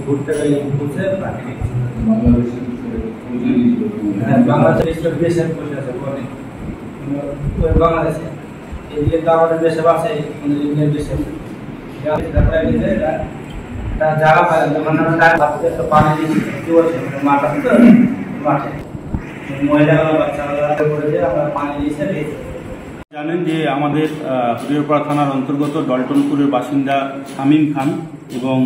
ঘুরতে গেলে বাংলাদেশে এদিকে তো আমাদের দেশে আছে দেশে জায়গা পায় পানি মাঠে মহিলাগুলো বাচ্চাগুলো করেছে আমরা পানি দিয়েছে। জানেন যে আমাদের হরিহরপাড়া থানার অন্তর্গত ডলটনপুরের বাসিন্দা শামীম খান এবং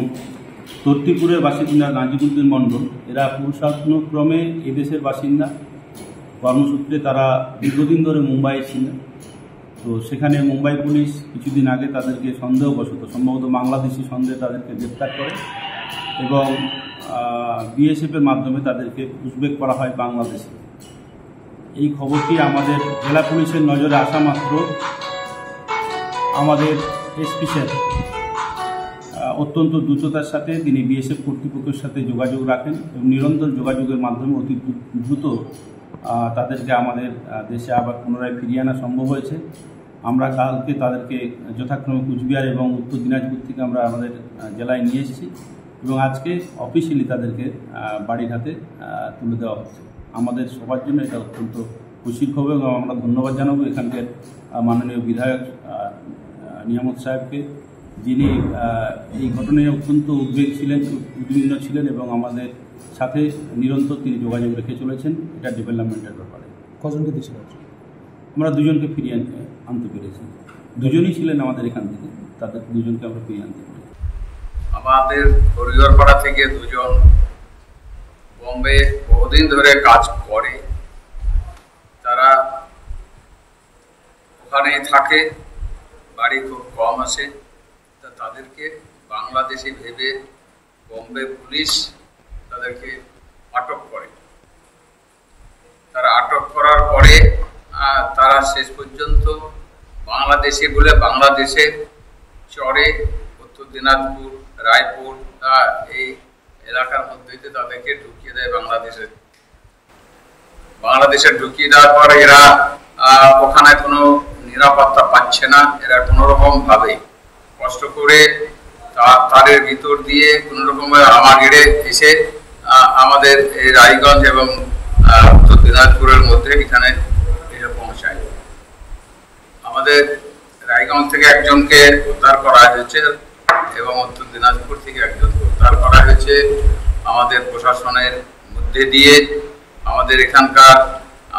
তর্তিপুরের বাসিন্দা নাজিবুদ্দিন মণ্ডল এরা পুরুষানুক্রমে এদেশের বাসিন্দা। কর্মসূত্রে তারা দীর্ঘদিন ধরে মুম্বাইয়ে ছিলেন। তো সেখানে মুম্বাই পুলিশ কিছুদিন আগে তাদেরকে সন্দেহবশত সম্ভবত বাংলাদেশি সন্দেহে তাদেরকে গ্রেপ্তার করে এবং বিএসএফের মাধ্যমে তাদেরকে পুষব্যাক করা হয় বাংলাদেশে। এই খবরটি আমাদের জেলা পুলিশের নজরে আসা মাত্র আমাদের এসপি স্যার অত্যন্ত দ্রুততার সাথে তিনি বিএসএফ কর্তৃপক্ষের সাথে যোগাযোগ রাখেন এবং নিরন্তর যোগাযোগের মাধ্যমে অতি দ্রুত তাদেরকে আমাদের দেশে আবার পুনরায় ফিরিয়ে আনা সম্ভব হয়েছে। আমরা কালকে তাদেরকে যথাক্রমে কুচবিহার এবং উত্তর দিনাজপুর থেকে আমরা আমাদের জেলায় নিয়ে এসেছি এবং আজকে অফিসিয়ালি তাদেরকে বাড়ির হাতে তুলে দেওয়া হচ্ছে। আমাদের সবার জন্য এটা অত্যন্ত খুশির খবর এবং আমরা ধন্যবাদ জানাবো এখানকার মাননীয় বিধায়ক নিয়ামত সাহেবকে, যিনি এই ঘটনায় অত্যন্ত উদ্বিগ্ন ছিলেন এবং আমাদের সাথে নিরন্তর তিনি যোগাযোগ রেখে চলেছেন এটা ডেভেলপমেন্টের ব্যাপারে। কজনকে দিয়েছিল? আমরা দুজনকে ফিরিয়ে আনতে পেরেছি। দুজনই ছিলেন আমাদের এখান থেকে, তাদের দুজনকে আমরা ফিরিয়ে আনতে পেরেছি। আমাদের হরিহরপাড়া থেকে দুজন বম্বে বহুদিন ধরে কাজ করে, তারা ওখানেই থাকে, বাড়ি খুব কম আসে। তাদেরকে বাংলাদেশি ভেবে বম্বে পুলিশ তাদেরকে আটক করে। তারা আটক করার পরে তারা শেষ পর্যন্ত বাংলাদেশি বলে বাংলাদেশের চরে উত্তর দিনাজপুর রায়পুর এই এলাকার মধ্যে তাদেরকে ঢুকিয়ে দেয় বাংলাদেশে ঢুকিয়ে দেওয়ার পর এরা ওখানে কোনো নিরাপত্তা পাচ্ছে না। এরা কোনো রকম ভাবে কষ্ট করে তারের ভিতর দিয়ে কোনো রকমের আমাগেড়ে এসে আমাদের এই রায়গঞ্জ এবং উত্তর দিনাজপুরের মধ্যে এখানে এসে পৌঁছায়। আমাদের রায়গঞ্জ থেকে একজনকে উদ্ধার করা হয়েছে এবং উত্তর দিনাজপুর থেকে একজনকে উদ্ধার করা হয়েছে। আমাদের প্রশাসনের মধ্যে দিয়ে আমাদের এখানকার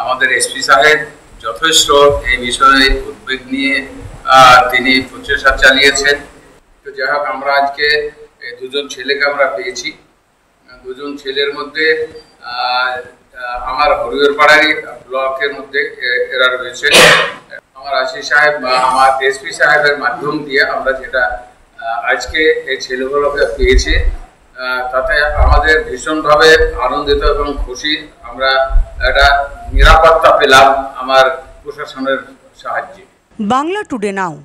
আমাদের এসপি সাহেব যথেষ্ট এই বিষয়ে উদ্বেগ নিয়ে তিনি প্রচেষ্টা চালিয়েছেন। তো যাই হোক, আমরা আজকে দুজন ছেলেকে আমরা পেয়েছি। দুজন ছেলের মধ্যে আমার হরিহরপাড়ারই ব্লকের মধ্যে এরা রয়েছে। আমার আশিস সাহেব বা আমার এসপি সাহেবের মাধ্যম দিয়ে আমরা যেটা আজকে এই ছেলেগুলোকে পেয়েছি তাতে আমাদের ভীষণভাবে আনন্দিত এবং খুশি। আমরা একটা নিরাপত্তা পেলাম আমার প্রশাসনের সাহায্যে। বাংলা টুডে নাও।